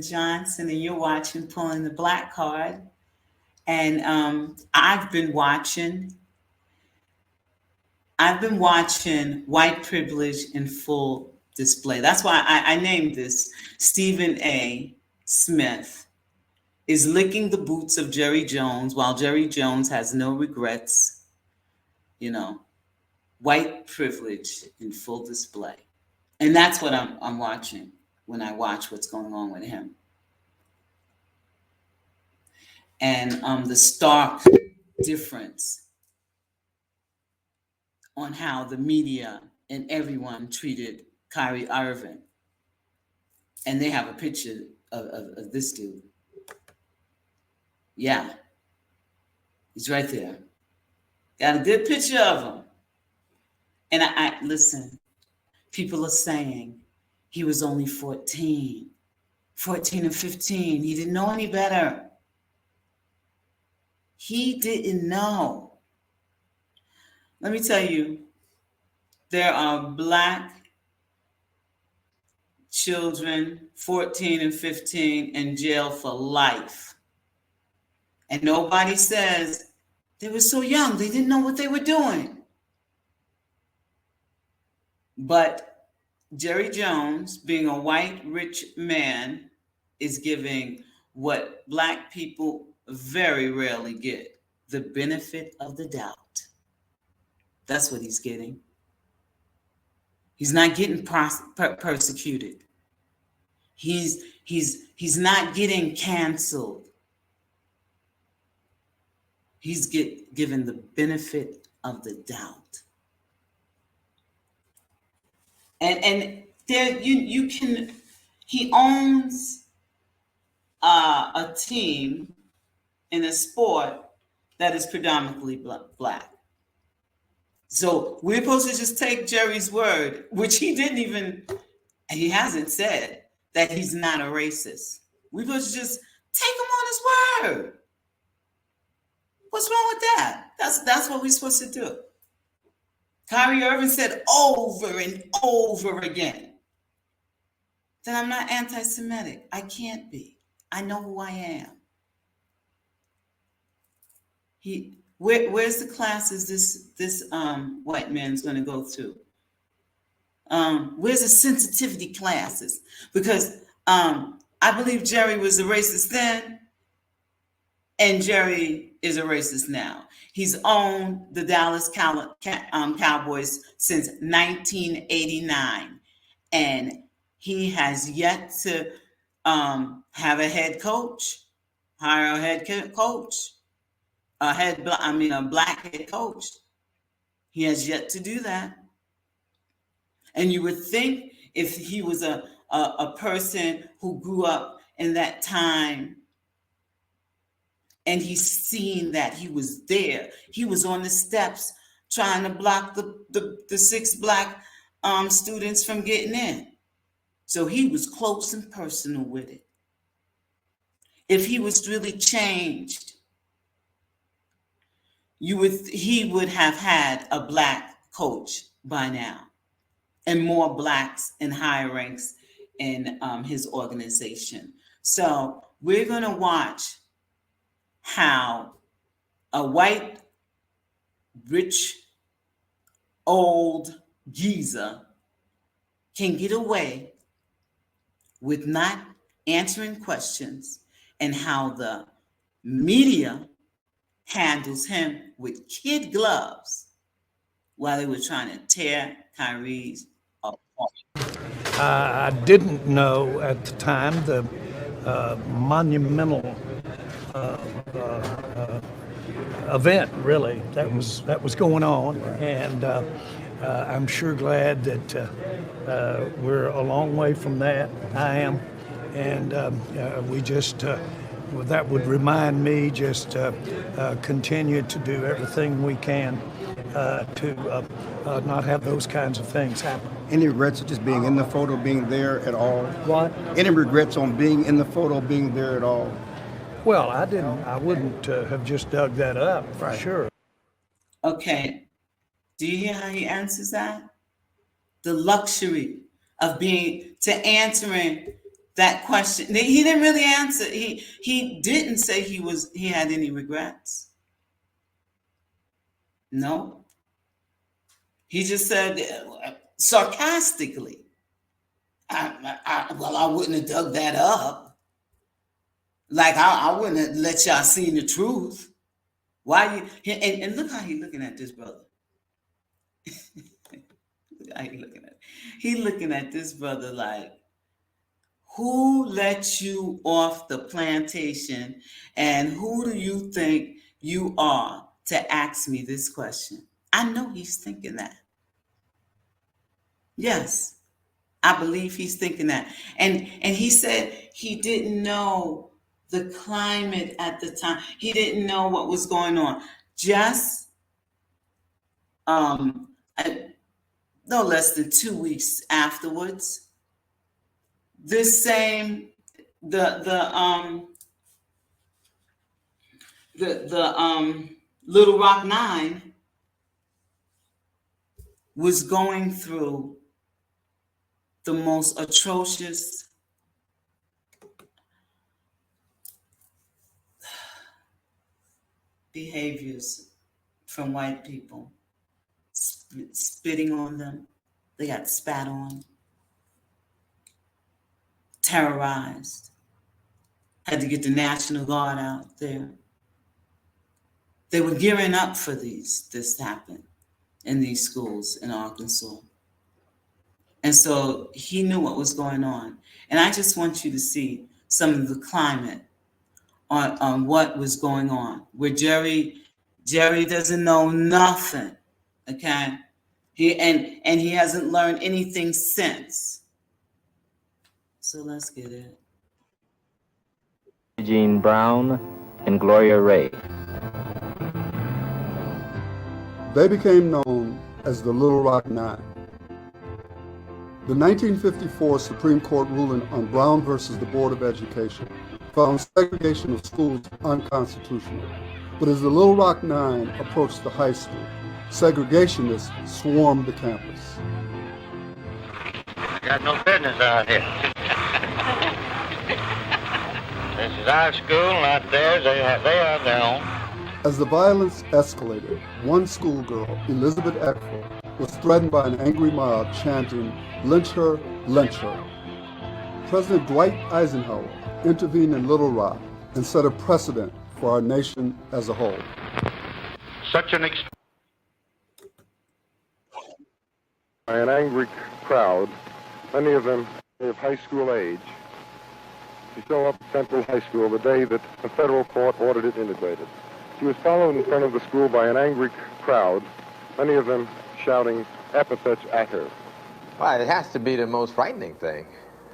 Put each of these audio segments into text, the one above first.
Johnson, and you're watching Pulling the Black Card. And I've been watching white privilege in full display. That's why I named this Stephen A. Smith is licking the boots of Jerry Jones while Jerry Jones has no regrets. You know, white privilege in full display. And that's what I'm watching when I watch what's going on with him. And the stark difference on how the media and everyone treated Kyrie Irving. And they have a picture of this dude. Yeah. He's right there. Got a good picture of him. And I listen, people are saying he was only 14 and 15. He didn't know any better. He didn't know. Let me tell you, there are Black children, 14 and 15, in jail for life. And nobody says they were so young, they didn't know what they were doing. But Jerry Jones, being a white, rich man, is giving what Black people very rarely get, the benefit of the doubt. That's what he's getting. He's not getting persecuted. He's not getting canceled. He's given the benefit of the doubt. And there you can, he owns a team in a sport that is predominantly Black. So we're supposed to just take Jerry's word, which he hasn't said that he's not a racist. We're supposed to just take him on his word. What's wrong with that? That's what we're supposed to do. Kyrie Irving said over and over again that I'm not anti-Semitic. I can't be. I know who I am. Where's the classes this white man's going to go through? Where's the sensitivity classes? Because I believe Jerry was a racist then, and Jerry is a racist now. He's owned the Dallas Cowboys since 1989, and he has yet to have a head coach, hire a head coach, a Black head coach. He has yet to do that. And you would think if he was a person who grew up in that time and he's seen that, he was there. He was on the steps trying to block the 6 Black students from getting in. So he was close and personal with it. If he was really changed, he would have had a Black coach by now, and more Blacks in higher ranks in his organization. So we're going to watch how a white, rich, old geezer can get away with not answering questions, and how the media handles him with kid gloves while they were trying to tear Kyrie's apart. I didn't know at the time the monumental event, really, that was going on, and I'm sure glad that we're a long way from that. I am, and we just that would remind me just continue to do everything we can to not have those kinds of things happen. Any regrets of just being in the photo, being there at all? What? Any regrets on being in the photo, being there at all? Well, I wouldn't have just dug that up, for Right. sure. Okay. Do you hear how he answers that? The luxury of answering that question. He didn't really answer. He didn't say he had any regrets. No. He just said sarcastically, I wouldn't have dug that up. Like I wouldn't have let y'all see the truth. Why you and look how he looking at this brother. Look how he looking at this brother like, who let you off the plantation, and who do you think you are to ask me this question? I know he's thinking that. Yes, I believe he's thinking that. And he said he didn't know the climate at the time. He didn't know what was going on. Just no less than 2 weeks afterwards, this same the Little Rock Nine was going through the most atrocious behaviors from white people, spitting on them. They got spat on, terrorized, had to get the National Guard out there. They were gearing up for this to happen in these schools in Arkansas. And so he knew what was going on. And I just want you to see some of the climate on what was going on, where Jerry doesn't know nothing, okay? He hasn't learned anything since. So let's get it. Eugene Brown and Gloria Ray. They became known as the Little Rock Nine. The 1954 Supreme Court ruling on Brown versus the Board of Education found segregation of schools unconstitutional. But as the Little Rock Nine approached the high school, segregationists swarmed the campus. Got no business out here. This is our school, not theirs. They have their own. As the violence escalated, one schoolgirl, Elizabeth Eckford, was threatened by an angry mob chanting, "Lynch her, lynch her." President Dwight Eisenhower intervened in Little Rock and set a precedent for our nation as a whole. By an angry crowd, many of them of high school age, to show up at Central High School the day that the federal court ordered it integrated. She was followed in front of the school by an angry crowd, many of them shouting epithets at her. Well, it has to be the most frightening thing.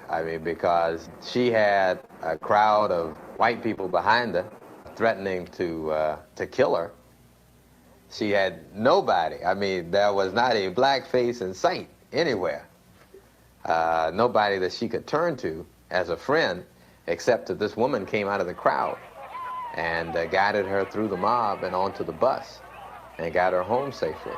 I mean, because she had a crowd of white people behind her threatening to kill her. She had nobody. I mean, there was not a black face in sight anywhere. Nobody that she could turn to as a friend, except that this woman came out of the crowd and guided her through the mob and onto the bus and got her home safely.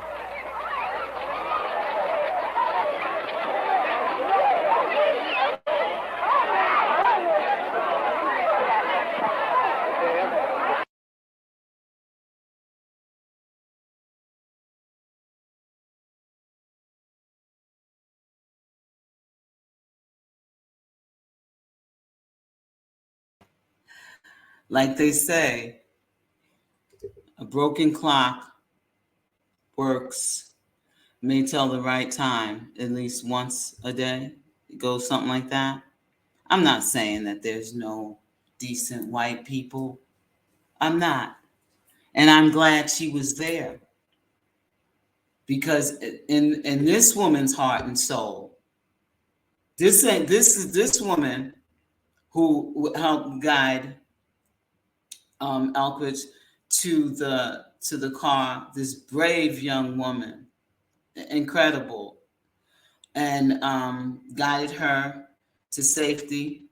Like they say, a broken clock works, may tell the right time at least once a day. It goes something like that. I'm not saying that there's no decent white people. I'm not. And I'm glad she was there. Because in this woman's heart and soul, this woman who helped guide Elkridge to the car, this brave young woman, incredible, and guided her to safety.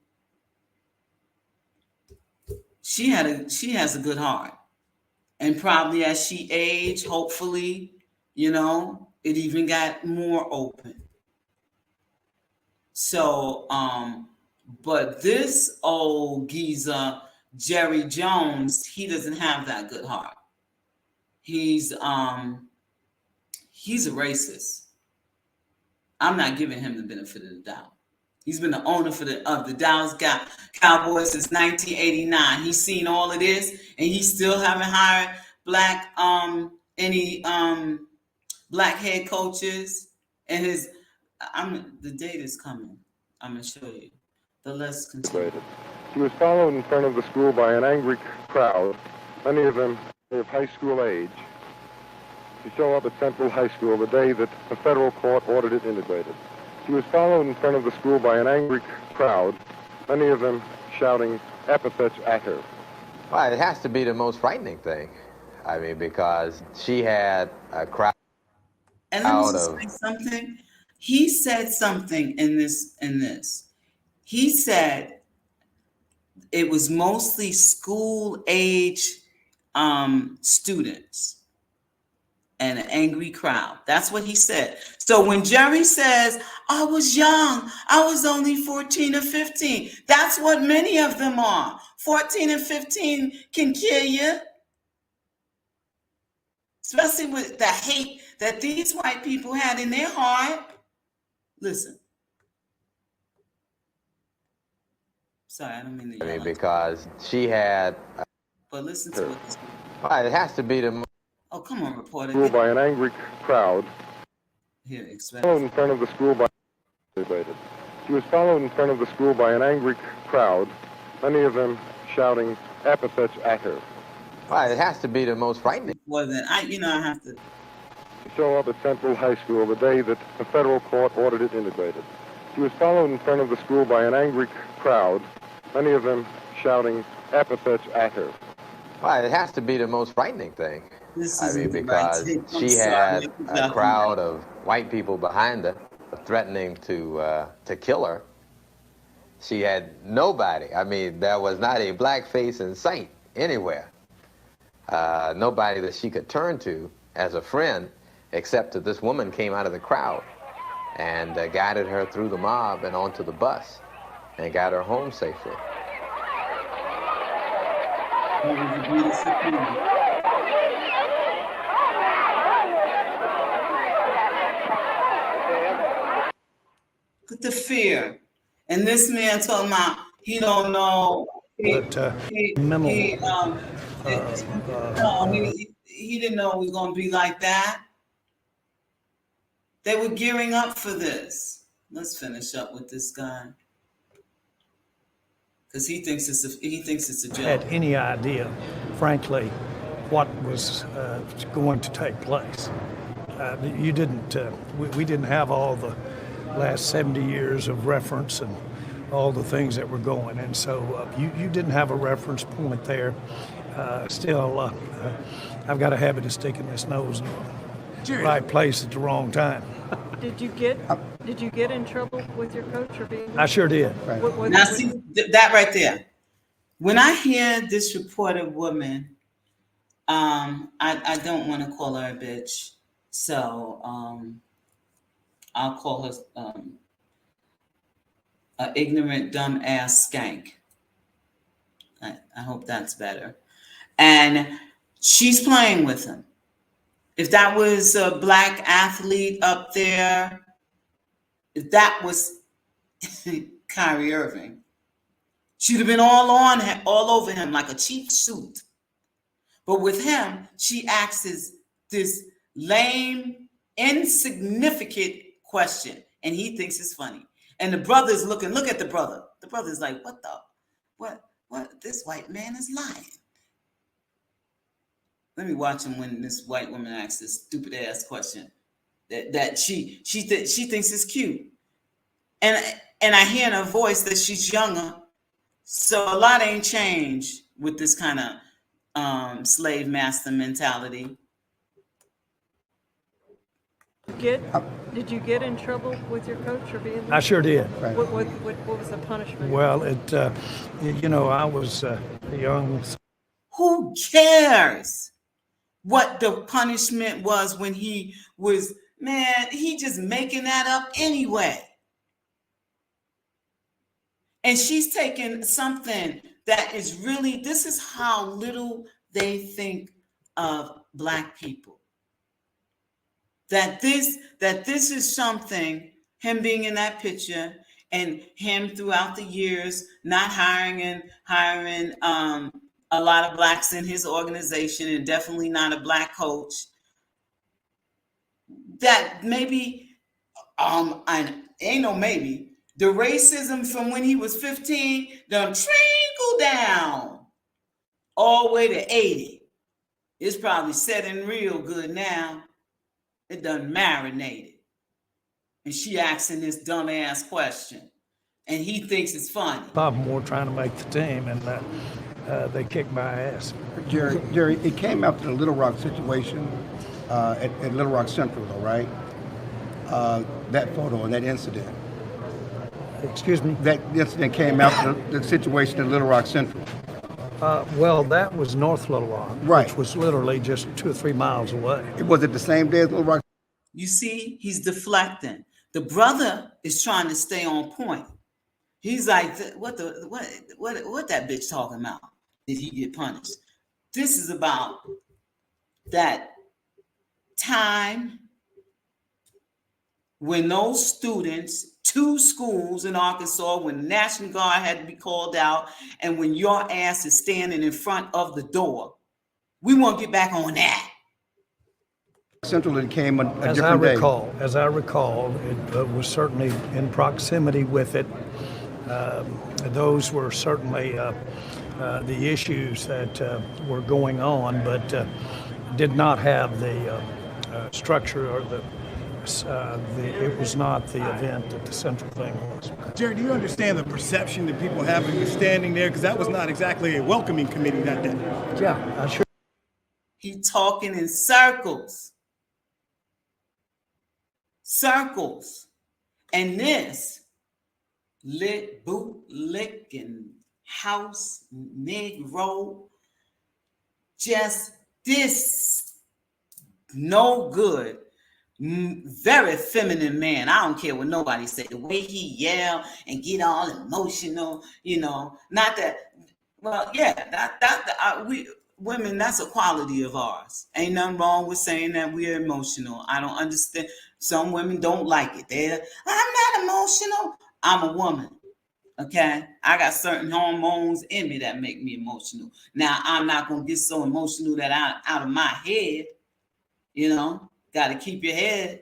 She has a good heart, and probably as she aged, hopefully, it even got more open. So, But this old geezer, Jerry Jones, he doesn't have that good heart. He's a racist. I'm not giving him the benefit of the doubt. He's been the owner of the Dallas Cowboys since 1989. He's seen all of this, and he still haven't hired any black head coaches. And the date is coming. I'm gonna show you. But let's continue. She was followed in front of the school by an angry crowd, many of them of high school age. She showed up at Central High School the day that the federal court ordered it integrated. She was followed in front of the school by an angry crowd, many of them shouting epithets at her. Well, it has to be the most frightening thing. I mean, because she had a crowd and let me just say something. He said something in this. He said it was mostly school age students and an angry crowd. That's what he said. So when Jerry says, I was young, I was only 14 or 15, that's what many of them are. 14 and 15 can kill you. Especially with the hate that these white people had in their heart. Listen. Sorry, I don't mean to. I mean, because she had. But listen to it. Well, it has to be the. Oh, come on, reporter. School by an angry crowd. Here, express. Followed in front of the school by. She was followed in front of the school by an angry crowd, many of them shouting epithets at her. Well, it has to be the most frightening. Well, then I have to. She showed up at Central High School the day that the federal court ordered it integrated. She was followed in front of the school by an angry crowd, many of them shouting epithets at her. Well, it has to be the most frightening thing. I mean, because she had a crowd of white people behind her, threatening to kill her. She had nobody. I mean, there was not a black face in sight anywhere. Nobody that she could turn to as a friend, except that this woman came out of the crowd and guided her through the mob and onto the bus and got her home safely. That was a beautiful thing. Look at the fear. And this man talking about he don't know. He didn't know it was going to be like that. They were gearing up for this. Let's finish up with this guy. Because he thinks it's a joke. Had any idea, frankly, what was going to take place. You didn't. We didn't have all the last 70 years of reference and all the things that were going, and so you didn't have a reference point there. Still, I've got a habit of sticking this nose in the right place at the wrong time. Did you get in trouble with your coach or being? I sure did. Now see that right there. When I hear this reported woman, I don't want to call her a bitch, so I'll call her an ignorant, dumb ass skank. I hope that's better. And she's playing with him. If that was a black athlete up there, if that was Kyrie Irving, she'd have been all over him like a cheap suit. But with him, she asks this lame, insignificant question, and he thinks it's funny. And the brother's look at the brother. The brother's like, what, this white man is lying. Let me watch him when this white woman asks this stupid ass question that she thinks is cute. And I hear in her voice that she's younger. So a lot ain't changed with this kind of slave master mentality. Did you get in trouble with your coach or being? I sure did. What was the punishment? Well, I was young. Who cares what the punishment was when he was, man, he just making that up anyway. And she's taken something that is really, this is how little they think of Black people. That this is something, him being in that picture and him throughout the years not hiring a lot of Blacks in his organization, and definitely not a Black coach. That maybe, I ain't no maybe, the racism from when he was 15 done trickle down all the way to 80. It's probably setting real good now. It done marinated. And she asking this dumbass question. And he thinks it's funny. Sophomore trying to make the team, and they kicked my ass. Jerry, it came after the Little Rock situation at Little Rock Central, though, right? That photo and that incident. Excuse me? That incident came after the situation at Little Rock Central. Well, that was North Little Rock, right, which was literally just 2 or 3 miles away. Was it the same day as Little Rock? You see, he's deflecting. The brother is trying to stay on point. He's like, what that bitch talking about? Did he get punished? This is about that time when those students, 2 schools in Arkansas, when the National Guard had to be called out, and when your ass is standing in front of the door. We want to get back on that. Central, it came a different day. As I recall, it was certainly in proximity with it. Those were certainly the issues that were going on, but did not have the structure or it was not the event that the central thing was. Jerry, do you understand the perception that people have of you standing there? Because that was not exactly a welcoming committee that day. Yeah, I sure. He talking in circles. Circles. And this bootlicking house Negro, just this no good, very feminine man. I don't care what nobody say. The way he yell and get all emotional, not that. Well, yeah, we women, that's a quality of ours. Ain't nothing wrong with saying that we're emotional. I don't understand. Some women don't like it. I'm not emotional. I'm a woman. Okay, I got certain hormones in me that make me emotional. Now, I'm not gonna get so emotional that out of my head. Got to keep your head.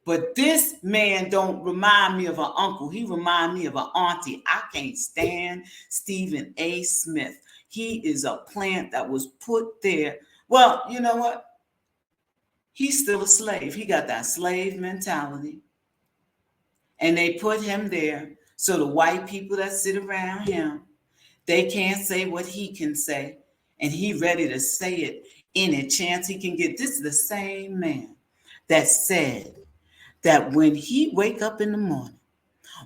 But this man don't remind me of an uncle. He remind me of an auntie. I can't stand Stephen A. Smith. He is a plant that was put there. Well, you know what? He's still a slave. He got that slave mentality. And they put him there so the white people that sit around him, they can't say what he can say. And he ready to say it any chance he can get. This is the same man that said that when he wake up in the morning,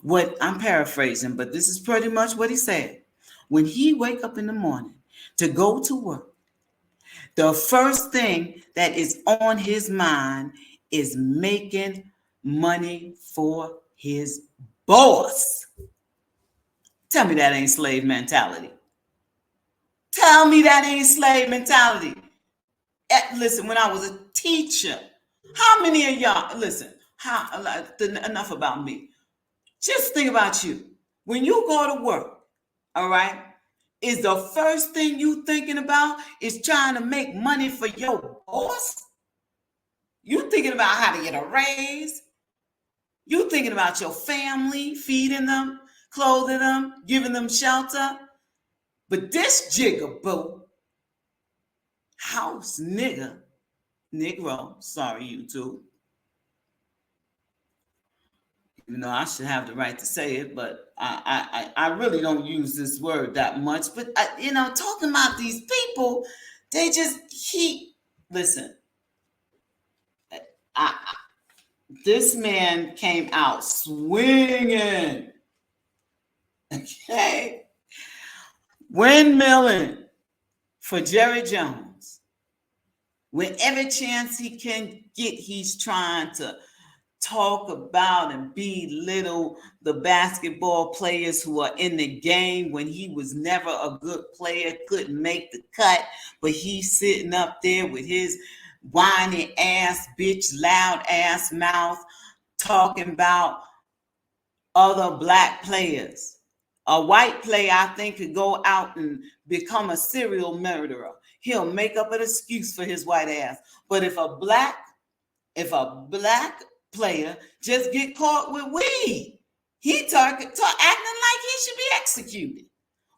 what I'm paraphrasing, but this is pretty much what he said. When he wake up in the morning to go to work, the first thing that is on his mind is making money for his boss. Tell me that ain't slave mentality. Tell me that ain't slave mentality. Listen, when I was a teacher, how many of y'all, listen, enough about me. Just think about you. When you go to work, all right, is the first thing you thinking about is trying to make money for your boss? You thinking about how to get a raise? You thinking about your family, feeding them, clothing them, giving them shelter? But this jigaboo, house Negro, sorry, YouTube. Even though I should have the right to say it, but I really don't use this word that much. But, talking about these people, they just, listen, this man came out swinging, okay? Windmilling for Jerry Jones. Whenever chance he can get, he's trying to talk about and belittle the basketball players who are in the game when he was never a good player, couldn't make the cut, but he's sitting up there with his whiny ass, bitch, loud ass mouth talking about other black players. A white player, I think, could go out and become a serial murderer. He'll make up an excuse for his white ass. But if a black player just get caught with weed, he acting like he should be executed,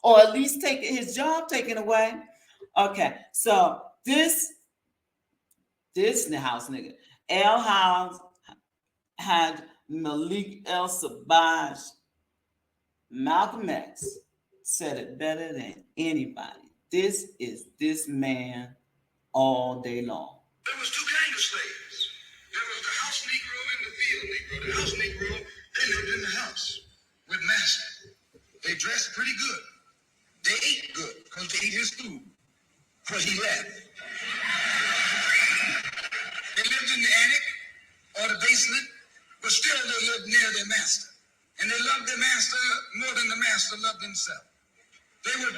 or at least take his job taken away. Okay, so this house nigga, L House had Malik El Sabaj, Malcolm X said it better than anybody. This is this man all day long. There was two kinds of slaves. There was the house Negro and the field Negro. The house Negro, they lived in the house with master. They dressed pretty good. They ate good because they ate his food because he left. They lived in the attic or the basement, but still they lived near their master. And they loved their master more than the master loved himself. They would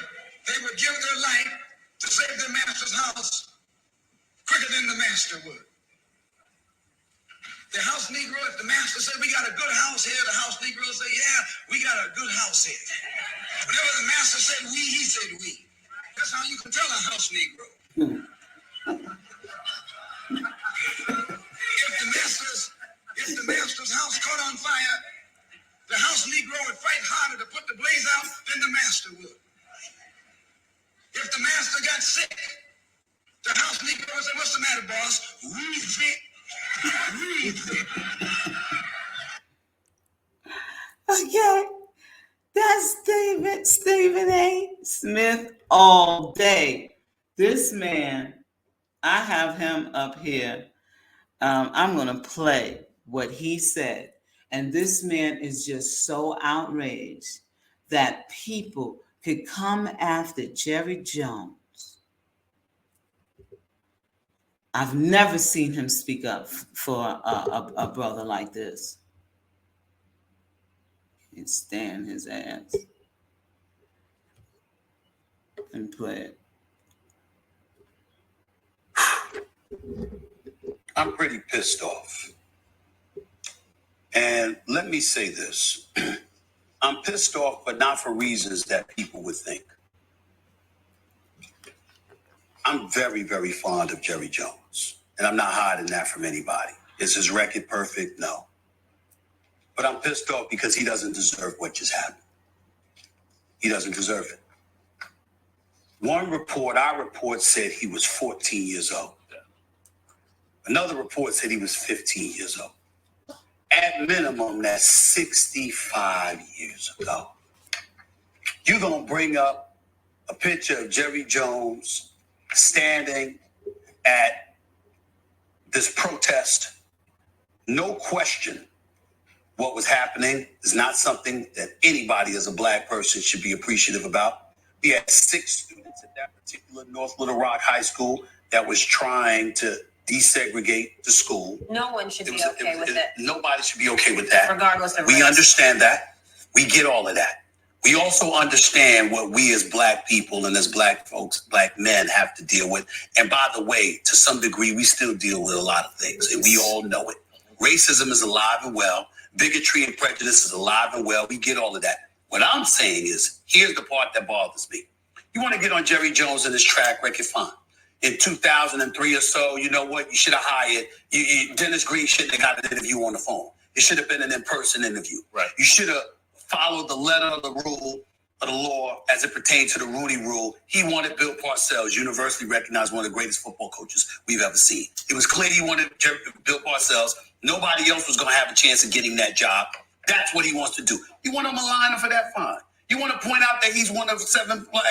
give their life to save their master's house quicker than the master would. The house Negro, if the master said, we got a good house here, the house Negro would say, yeah, we got a good house here. Whenever the master said we, he said we. That's how you can tell a house Negro. If the master's house caught on fire, the house Negro would fight harder to put the blaze out than the master would. If the master got sick, the house Negro would say, what's the matter, boss? We sick. We sick. Okay, that's Stephen A. Smith all day. This man, I have him up here. I'm going to play what he said. And this man is just so outraged that people could come after Jerry Jones. I've never seen him speak up for a brother like this. He'd stand his ass and play it. I'm pretty pissed off. And let me say this. I'm pissed off, but not for reasons that people would think. I'm very, very fond of Jerry Jones, and I'm not hiding that from anybody. Is his record perfect? No. But I'm pissed off because he doesn't deserve what just happened. He doesn't deserve it. One report, our report, said he was 14 years old. Another report said he was 15 years old. At minimum, that's 65 years ago. You're going to bring up a picture of Jerry Jones standing at this protest. No question what was happening is not something that anybody as a black person should be appreciative about. We had 6 students at that particular North Little Rock High School that was trying to desegregate the school. No one should be okay with it. Nobody should be okay with that. Regardless of We race. understand that. We get all of that. We also understand what we as black people and as black folks, black men have to deal with. And by the way, to some degree, we still deal with a lot of things, and we all know it. Racism is alive and well. Bigotry and prejudice is alive and well. We get all of that. What I'm saying is, here's the part that bothers me. You want to get on Jerry Jones and his track record, fine. In 2003 or so, you know what? You should have hired. Dennis Green shouldn't have got an interview on the phone. It should have been an in-person interview. Right. You should have followed the letter of the rule of the law as it pertains to the Rooney Rule. He wanted Bill Parcells, universally recognized one of the greatest football coaches we've ever seen. It was clear he wanted Bill Parcells. Nobody else was going to have a chance of getting that job. That's what he wants to do. You want to malign him for that? Fine. You want to point out that he's one of 7 black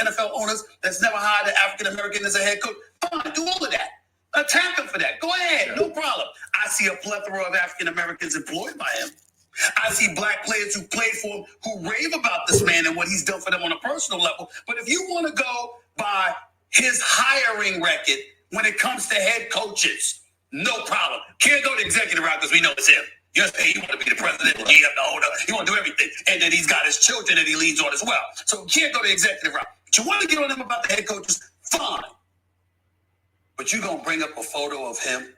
NFL owners that's never hired an African-American as a head coach? Fine, do all of that. Attack him for that. Go ahead, no problem. I see a plethora of African-Americans employed by him. I see black players who played for him who rave about this man and what he's done for them on a personal level. But if you want to go by his hiring record when it comes to head coaches, No problem. Can't go to executive route because we know it's him. You say he want to be the president, the GM, the owner. He want to do everything. And then he's got his children that he leads on as well. So he can't go to executive route. But you want to get on him about the head coaches? Fine. But you going to bring up a photo of him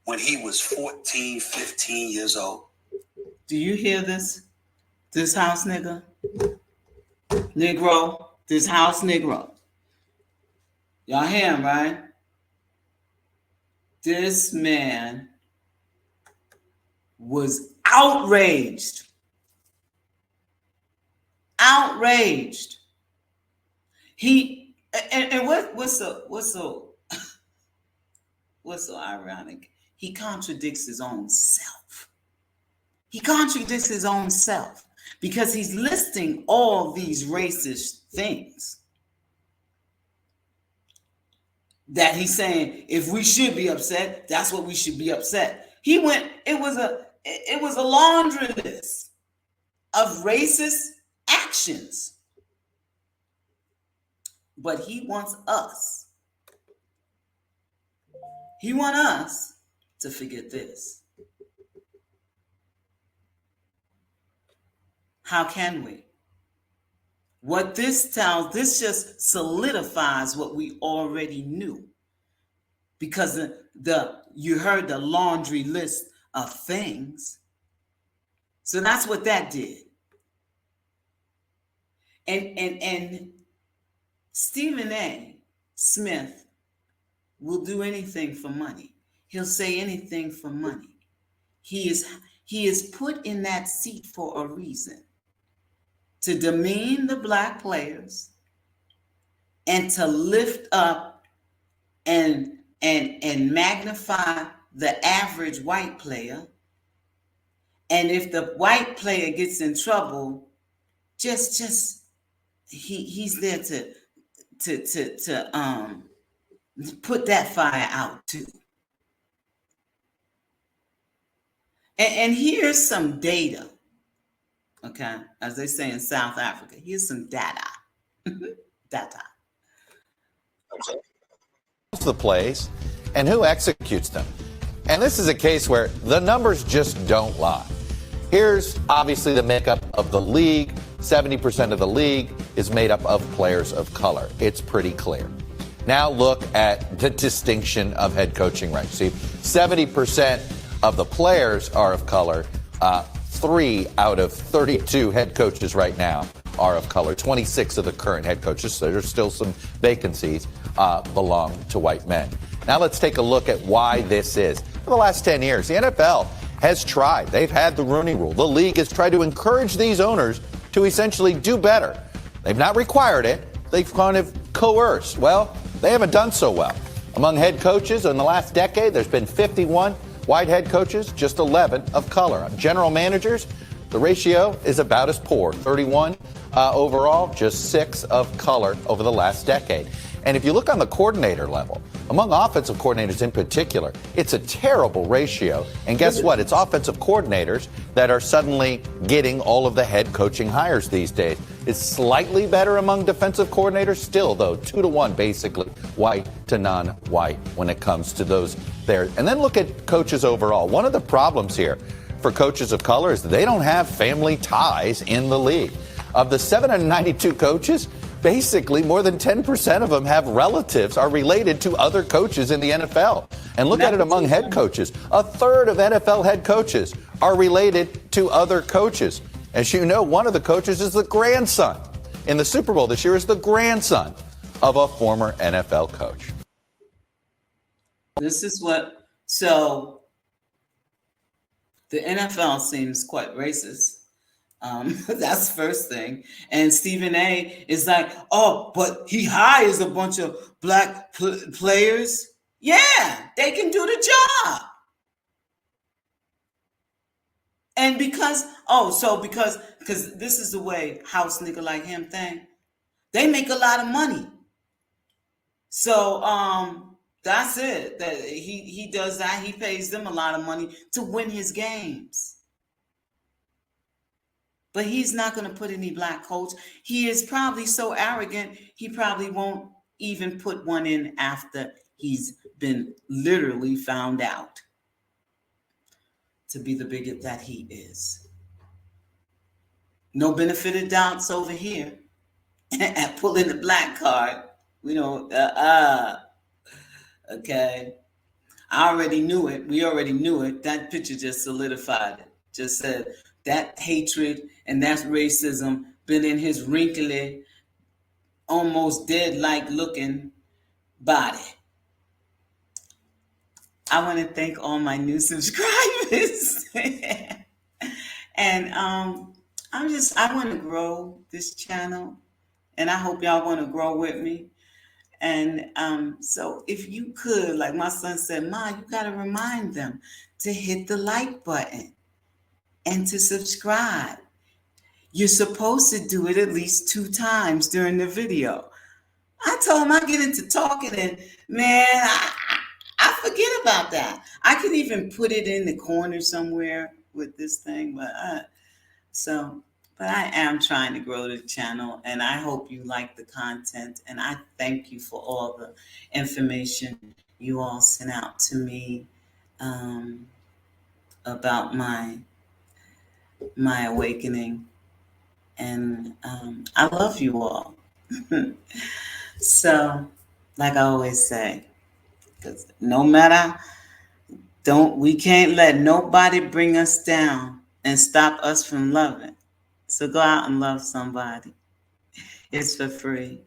when he was 14, 15 years old? Do you hear this? This house nigga? Negro. This house Negro. Y'all hear him, right? This man was outraged. Outraged. He and what's so ironic? He contradicts his own self. He contradicts his own self because he's listing all these racist things that he's saying if we should be upset, that's what we should be upset. He went, it was a laundry list of racist actions. But he wants us. He wants us to forget this. How can we? What this tells, this just solidifies what we already knew. Because you heard the laundry list of things. So that's what that did. And Stephen A. Smith will do anything for money. He'll say anything for money. He is put in that seat for a reason. To demean the black players and to lift up and magnify the average white player. And if the white player gets in trouble, he's there to put that fire out too. And here's some data. Okay, as they say in South Africa, here's some data. Data. The plays and who executes them. And this is a case where the numbers just don't lie. Here's obviously the makeup of the league. 70% of the league is made up of players of color. It's pretty clear. Now look at the distinction of head coaching ranks. See, 70% of the players are of color. 3 out of 32 head coaches right now are of color. 26 of the current head coaches, so there's still some vacancies, belong to white men. Now let's take a look at why this is. For the last 10 years, the NFL has tried. They've had the Rooney Rule. The league has tried to encourage these owners to essentially do better. They've not required it. They've kind of coerced. Well, they haven't done so well. Among head coaches in the last decade, there's been 51 white head coaches, just 11 of color. General managers, the ratio is about as poor, 31 overall, just 6 of color over the last decade. And if you look on the coordinator level, among offensive coordinators in particular, it's a terrible ratio. And guess what? It's offensive coordinators that are suddenly getting all of the head coaching hires these days. It's slightly better among defensive coordinators, still though, 2-to-1 basically, white to non-white when it comes to those there. And then look at coaches overall. One of the problems here for coaches of color is they don't have family ties in the league. Of the 792 coaches, basically more than 10% of them have relatives, are related to other coaches in the NFL. And look at it among head coaches. A third of NFL head coaches are related to other coaches. As you know, one of the coaches is the grandson. In the Super Bowl this year is the grandson of a former NFL coach. This is what, so the NFL seems quite racist. That's the first thing. And Stephen A. is like, oh, but he hires a bunch of black players. Yeah, they can do the job. And because this is the way house nigga like him think, they make a lot of money. So that's it. That he does that. He pays them a lot of money to win his games. But he's not going to put any black coach. He is probably so arrogant, he probably won't even put one in after he's been literally found out to be the bigot that he is. No benefit of doubts over here. And pulling the black card. We don't, okay. I already knew it. We already knew it. That picture just solidified it. Just said that hatred and that racism been in his wrinkly, almost dead-like looking body. I want to thank all my new subscribers. And I want to grow this channel, and I hope y'all want to grow with me. And so if you could, like my son said, Ma, you got to remind them to hit the like button and to subscribe. You're supposed to do it at least 2 times during the video. I told him I get into talking, and man, I forget about that. I could even put it in the corner somewhere with this thing, but I am trying to grow the channel, and I hope you like the content, and I thank you for all the information you all sent out to me about my awakening, and I love you all. So, like I always say, because we can't let nobody bring us down and stop us from loving. So go out and love somebody. It's for free.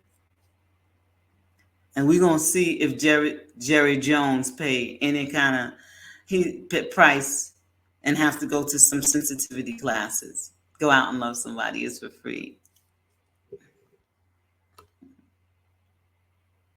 And we're going to see if Jerry Jones paid any kind of price and have to go to some sensitivity classes. Go out and love somebody. It's for free.